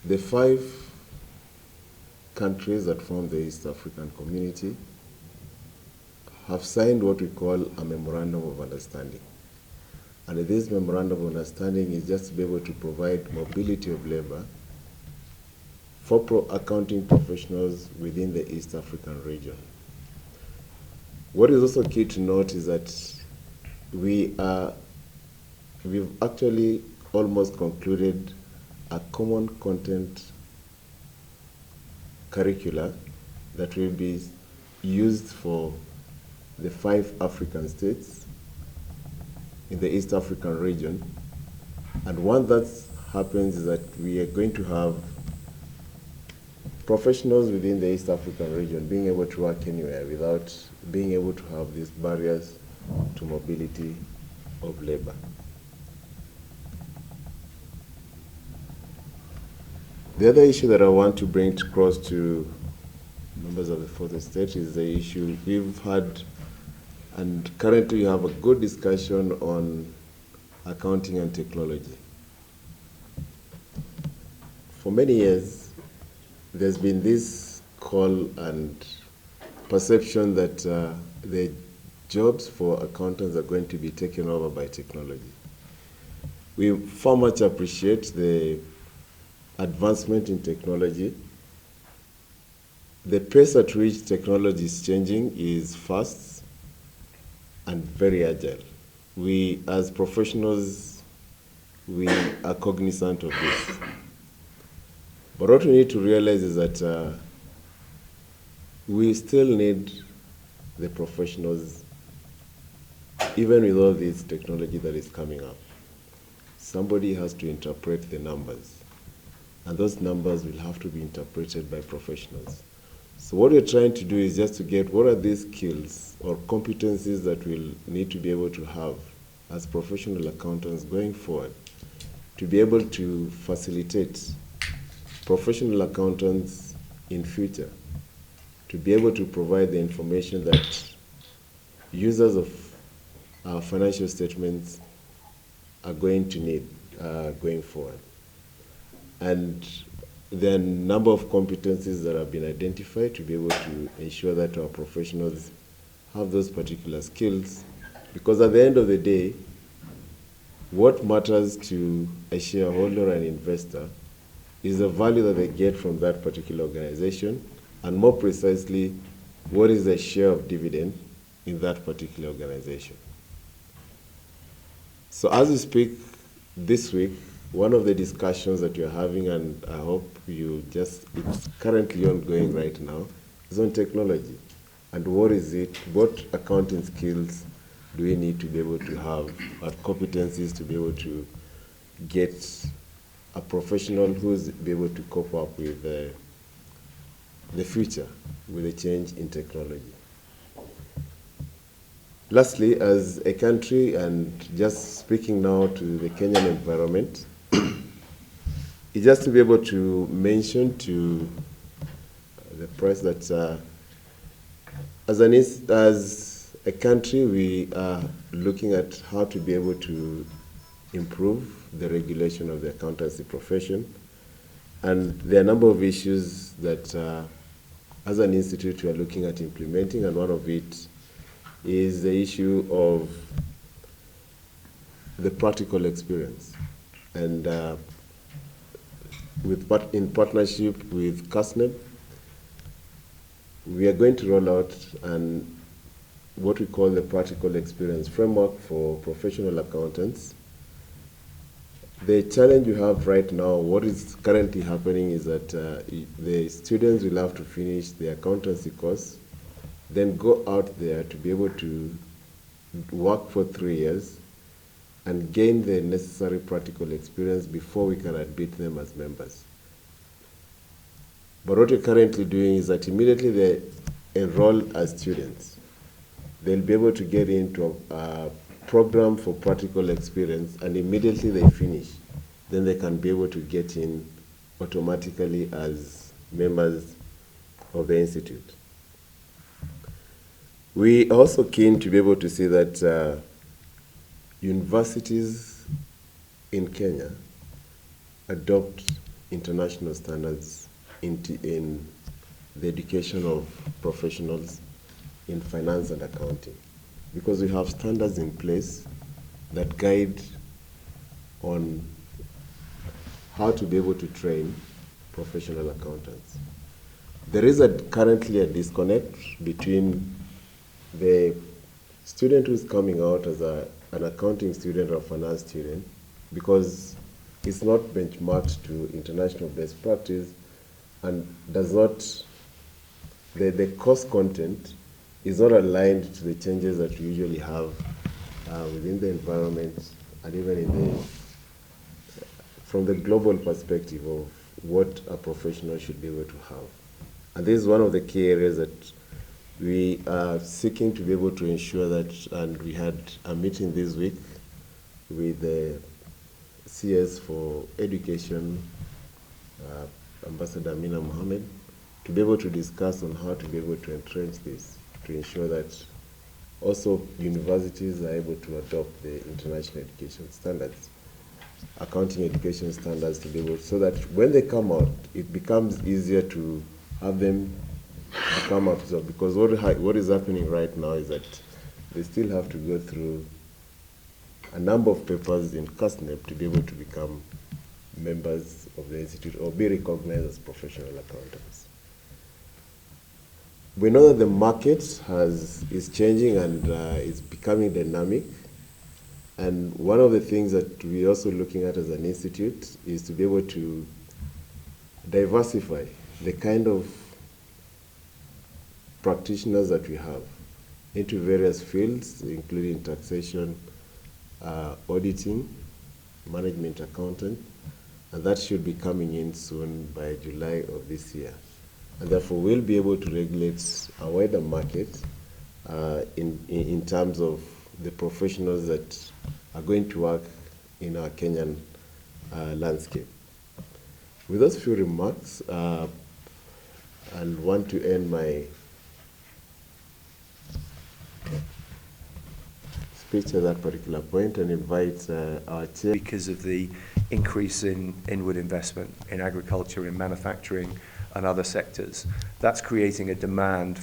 The 5 countries that form the East African Community have signed what we call a Memorandum of Understanding. And this Memorandum of Understanding is just to be able to provide mobility of labor for accounting professionals within the East African region. What is also key to note is that we've actually almost concluded a common content curricula that will be used for the 5 African states in the East African region. And one that happens is that we are going to have professionals within the East African region being able to work anywhere without being able to have these barriers to mobility of labor. The other issue that I want to bring across to members of the 4th estate is the issue we've had, and currently we have a good discussion on accounting and technology. For many years, there's been this call and perception that the jobs for accountants are going to be taken over by technology. We far much appreciate the advancement in technology. The pace at which technology is changing is fast and very agile. We, as professionals, we are cognizant of this. But what we need to realize is that we still need the professionals, even with all this technology that is coming up. Somebody has to interpret the numbers, and those numbers will have to be interpreted by professionals. So what we're trying to do is just to get what are these skills or competencies that we'll need to be able to have as professional accountants going forward to be able to facilitate professional accountants in future, to be able to provide the information that users of our financial statements are going to need going forward. And there are a number of competencies that have been identified to be able to ensure that our professionals have those particular skills, because at the end of the day, what matters to a shareholder and investor is the value that they get from that particular organization, and more precisely, what is the share of dividend in that particular organization. So as we speak this week, one of the discussions that you're having, and I hope it's currently ongoing right now, is on technology. And what is it, what accounting skills do we need to be able to have, or competencies to be able to get a professional who's be able to cope up with the future, with the change in technology. Lastly, as a country, and just speaking now to the Kenyan environment, is just to be able to mention to the press that as a country, we are looking at how to be able to improve the regulation of the accountancy profession. And there are a number of issues that as an institute we are looking at implementing, and one of it is the issue of the practical experience. And in partnership with CASNEB, we are going to roll out what we call the practical experience framework for professional accountants. The challenge you have right now, what is currently happening, is that the students will have to finish the accountancy course, then go out there to be able to work for 3 years and gain the necessary practical experience before we can admit them as members. But what we're currently doing is that immediately they enroll as students, they'll be able to get into a program for practical experience, and immediately they finish, then they can be able to get in automatically as members of the institute. We are also keen to be able to see that universities in Kenya adopt international standards in the education of professionals in finance and accounting, because we have standards in place that guide on how to be able to train professional accountants. There is currently a disconnect between the student who's coming out as an accounting student or finance student, because it's not benchmarked to international best practice and does not, the course content is not aligned to the changes that we usually have within the environment and even from the global perspective of what a professional should be able to have. And this is one of the key areas that we are seeking to be able to ensure that, and we had a meeting this week with the CS for Education, Ambassador Amina Mohammed, to be able to discuss on how to be able to entrench this, to ensure that also universities are able to adopt the international education standards, accounting education standards, to be able, so that when they come out, it becomes easier to have them come absorb. Because what is happening right now is that they still have to go through a number of papers in CASNEP to be able to become members of the institute or be recognized as professional accountants. We know that the market is changing and is becoming dynamic. And one of the things that we're also looking at as an institute is to be able to diversify the kind of practitioners that we have into various fields, including taxation, auditing, management accountant, and that should be coming in soon by July of this year. And therefore, we'll be able to regulate a wider market in terms of the professionals that are going to work in our Kenyan landscape. With those few remarks, I want to end my speech at that particular point and invite our chair. Because of the increase in inward investment in agriculture, in manufacturing and other sectors, that's creating a demand